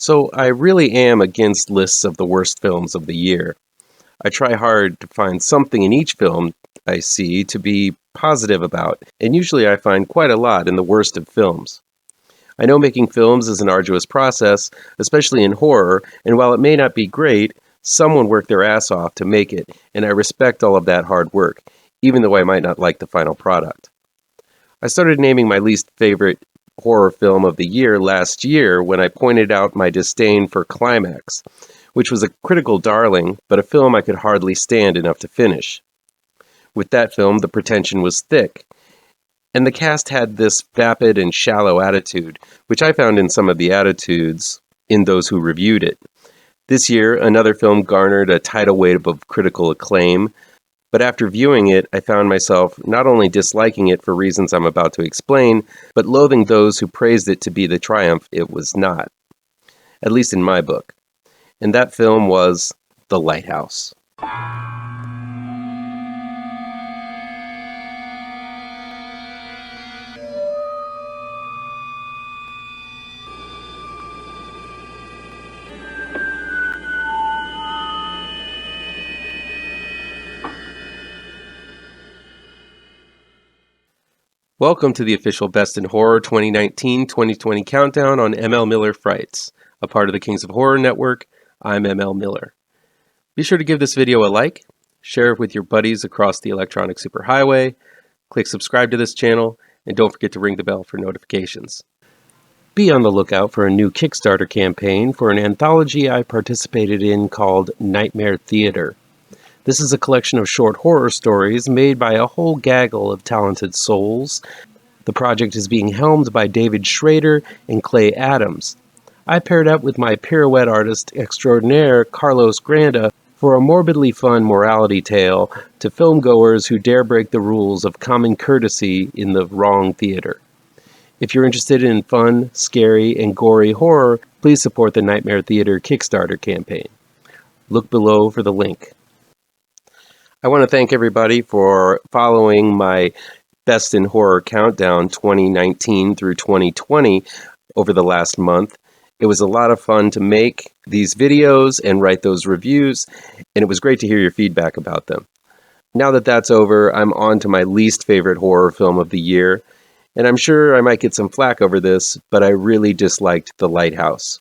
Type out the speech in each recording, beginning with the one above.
So I really am against lists of the worst films of the year. I try hard to find something in each film I see to be positive about, and usually I find quite a lot in the worst of films. I know making films is an arduous process, especially in horror, and while it may not be great, someone worked their ass off to make it, and I respect all of that hard work, even though I might not like the final product. I started naming my least favorite horror film of the year last year when I pointed out my disdain for Climax, which was a critical darling, but a film I could hardly stand enough to finish. With that film, the pretension was thick, and the cast had this vapid and shallow attitude, which I found in some of the attitudes in those who reviewed it. This year, another film garnered a tidal wave of critical acclaim, but after viewing it, I found myself not only disliking it for reasons I'm about to explain, but loathing those who praised it to be the triumph it was not. At least in my book. And that film was The Lighthouse. Welcome to the official Best in Horror 2019-2020 countdown on ML Miller Frights, a part of the Kings of Horror Network. I'm ML Miller. Be sure to give this video a like, share it with your buddies across the electronic superhighway, click subscribe to this channel, and don't forget to ring the bell for notifications. Be on the lookout for a new Kickstarter campaign for an anthology I participated in called Nightmare Theater. This is a collection of short horror stories made by a whole gaggle of talented souls. The project is being helmed by David Schrader and Clay Adams. I paired up with my pirouette artist extraordinaire, Carlos Granda, for a morbidly fun morality tale to filmgoers who dare break the rules of common courtesy in the wrong theater. If you're interested in fun, scary, and gory horror, please support the Nightmare Theater Kickstarter campaign. Look below for the link. I want to thank everybody for following my Best in Horror Countdown 2019 through 2020 over the last month. It was a lot of fun to make these videos and write those reviews, and it was great to hear your feedback about them. Now that that's over, I'm on to my least favorite horror film of the year, and I'm sure I might get some flack over this, but I really disliked The Lighthouse.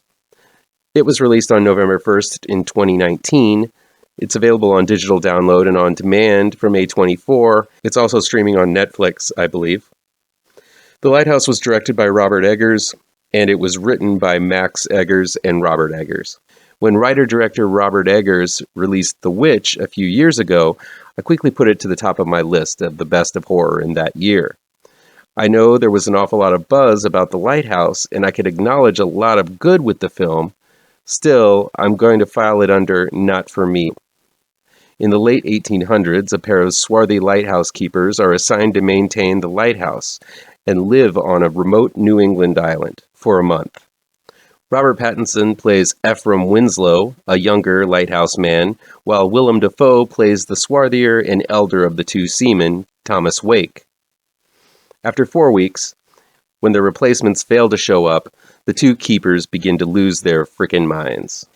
It was released on November 1st in 2019. It's available on digital download and on demand from A24. It's also streaming on Netflix, I believe. The Lighthouse was directed by Robert Eggers, and it was written by Max Eggers and Robert Eggers. When writer-director Robert Eggers released The Witch a few years ago, I quickly put it to the top of my list of the best of horror in that year. I know there was an awful lot of buzz about The Lighthouse, and I could acknowledge a lot of good with the film. Still, I'm going to file it under not for me. In the late 1800s, a pair of swarthy lighthouse keepers are assigned to maintain the lighthouse and live on a remote New England island for a month. Robert Pattinson plays Ephraim Winslow, a younger lighthouse man, while Willem Dafoe plays the swarthier and elder of the two seamen, Thomas Wake. After 4 weeks, when their replacements fail to show up, the two keepers begin to lose their frickin' minds.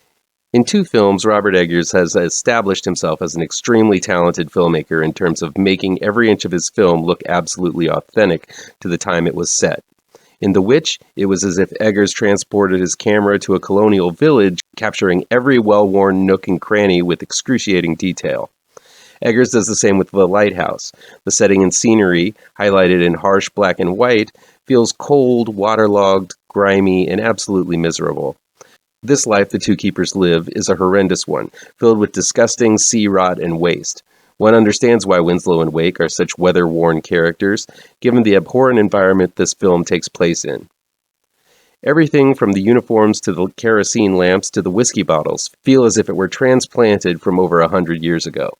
In 2 films, Robert Eggers has established himself as an extremely talented filmmaker in terms of making every inch of his film look absolutely authentic to the time it was set. In The Witch, it was as if Eggers transported his camera to a colonial village, capturing every well-worn nook and cranny with excruciating detail. Eggers does the same with The Lighthouse. The setting and scenery, highlighted in harsh black and white, feels cold, waterlogged, grimy, and absolutely miserable. This life the two keepers live is a horrendous one, filled with disgusting sea rot and waste. One understands why Winslow and Wake are such weather-worn characters, given the abhorrent environment this film takes place in. Everything from the uniforms to the kerosene lamps to the whiskey bottles feel as if it were transplanted from over 100 years ago.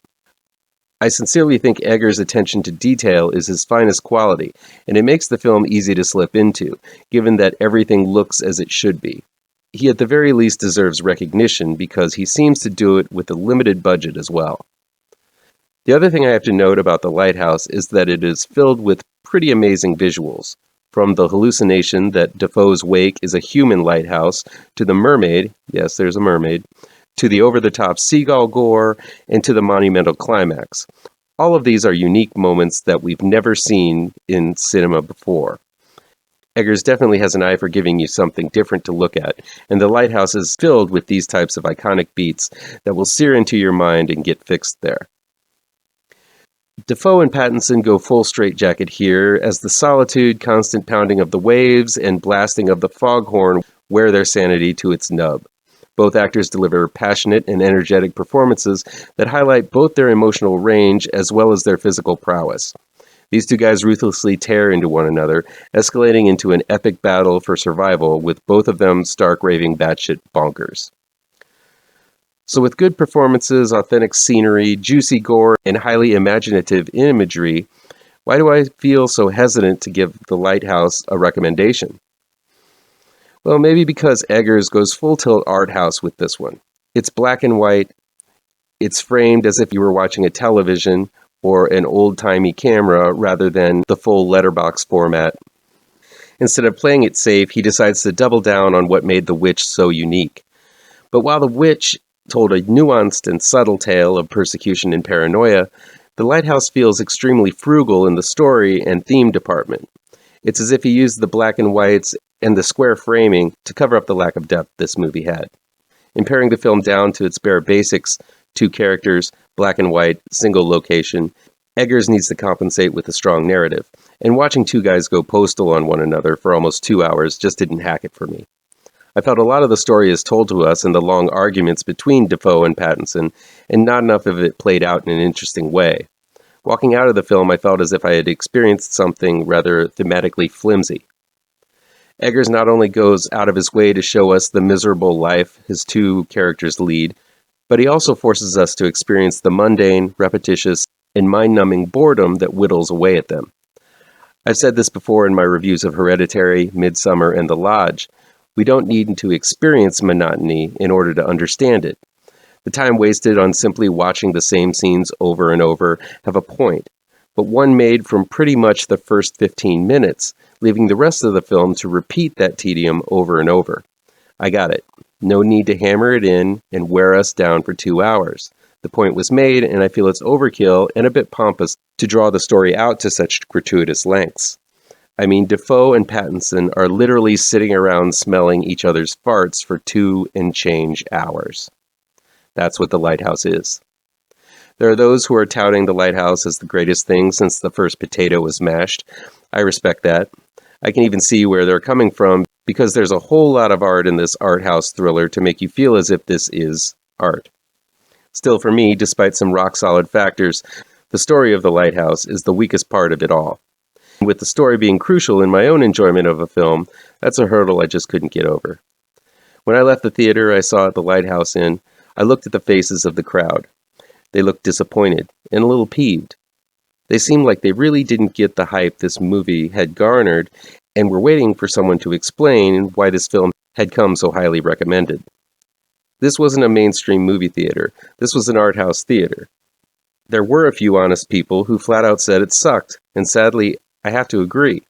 I sincerely think Eggers' attention to detail is his finest quality, and it makes the film easy to slip into, given that everything looks as it should be. He at the very least deserves recognition because he seems to do it with a limited budget as well. The other thing I have to note about The Lighthouse is that it is filled with pretty amazing visuals. From the hallucination that Defoe's wake is a human lighthouse, to the mermaid, yes, there's a mermaid, to the over-the-top seagull gore, and to the monumental climax. All of these are unique moments that we've never seen in cinema before. Eggers definitely has an eye for giving you something different to look at, and The Lighthouse is filled with these types of iconic beats that will sear into your mind and get fixed there. Defoe and Pattinson go full straitjacket here, as the solitude, constant pounding of the waves, and blasting of the foghorn wear their sanity to its nub. Both actors deliver passionate and energetic performances that highlight both their emotional range as well as their physical prowess. These two guys ruthlessly tear into one another, escalating into an epic battle for survival, with both of them stark raving batshit bonkers. So with good performances, authentic scenery, juicy gore, and highly imaginative imagery, why do I feel so hesitant to give The Lighthouse a recommendation? Well, maybe because Eggers goes full tilt art house with this one. It's black and white, it's framed as if you were watching a television or an old-timey camera rather than the full letterbox format. Instead of playing it safe, he decides to double down on what made The Witch so unique. But while The Witch told a nuanced and subtle tale of persecution and paranoia, The Lighthouse feels extremely frugal in the story and theme department. It's as if he used the black and whites and the square framing to cover up the lack of depth this movie had. In paring the film down to its bare basics, 2 characters, black and white, single location, Eggers needs to compensate with a strong narrative, and watching 2 guys go postal on one another for almost 2 hours just didn't hack it for me. I felt a lot of the story is told to us in the long arguments between Defoe and Pattinson, and not enough of it played out in an interesting way. Walking out of the film, I felt as if I had experienced something rather thematically flimsy. Eggers not only goes out of his way to show us the miserable life his 2 characters lead, but he also forces us to experience the mundane, repetitious, and mind-numbing boredom that whittles away at them. I've said this before in my reviews of Hereditary, Midsommar, and The Lodge. We don't need to experience monotony in order to understand it. The time wasted on simply watching the same scenes over and over have a point, but one made from pretty much the first 15 minutes, leaving the rest of the film to repeat that tedium over and over. I got it. No need to hammer it in and wear us down for 2 hours. The point was made, and I feel it's overkill and a bit pompous to draw the story out to such gratuitous lengths. I mean, Defoe and Pattinson are literally sitting around smelling each other's farts for 2 and change hours. That's what The Lighthouse is. There are those who are touting The Lighthouse as the greatest thing since the first potato was mashed. I respect that. I can even see where they're coming from, because there's a whole lot of art in this art house thriller to make you feel as if this is art. Still, for me, despite some rock-solid factors, the story of The Lighthouse is the weakest part of it all. With the story being crucial in my own enjoyment of a film, that's a hurdle I just couldn't get over. When I left the theater I saw The Lighthouse in, I looked at the faces of the crowd. They looked disappointed and a little peeved. They seemed like they really didn't get the hype this movie had garnered and were waiting for someone to explain why this film had come so highly recommended. This wasn't a mainstream movie theater. This was an art house theater. There were a few honest people who flat out said it sucked, and sadly, I have to agree.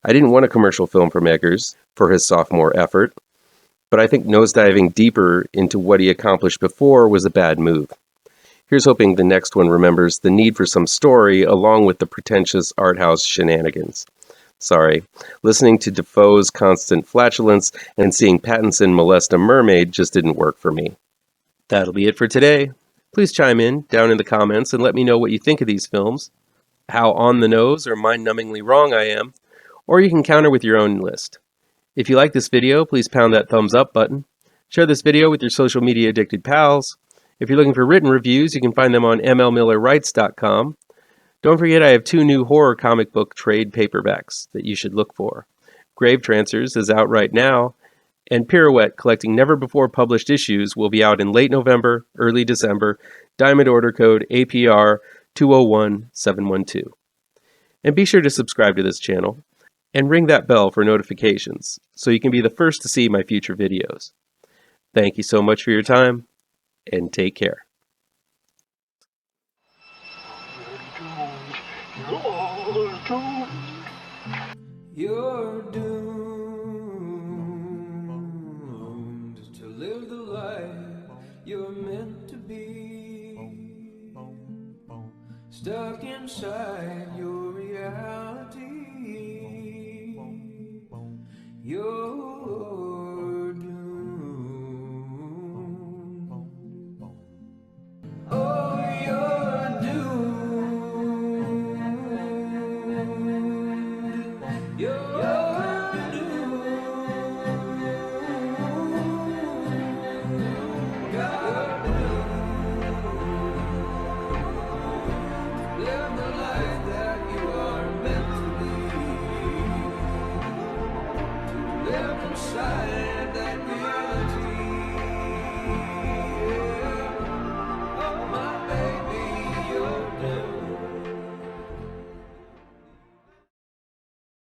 I didn't want a commercial film from Eggers for his sophomore effort, but I think nosediving deeper into what he accomplished before was a bad move. Here's hoping the next one remembers the need for some story along with the pretentious art house shenanigans. Sorry, listening to Defoe's constant flatulence and seeing Pattinson molest a mermaid just didn't work for me. That'll be it for today. Please chime in down in the comments and let me know what you think of these films, how on the nose or mind-numbingly wrong I am, or you can counter with your own list. If you like this video, please pound that thumbs up button. Share this video with your social media addicted pals. If you're looking for written reviews, you can find them on mlmillerwrites.com. Don't forget I have 2 new horror comic book trade paperbacks that you should look for. GRAVETRANCERS is out right now, and Pirouette, collecting never-before-published issues, will be out in late November, early December, Diamond Order Code APR 201712. And be sure to subscribe to this channel, and ring that bell for notifications, so you can be the first to see my future videos. Thank you so much for your time, and take care. You're stuck inside your reality. You're doomed. Oh, you're doomed. You're doomed. Live the life that you are meant to lead. Live inside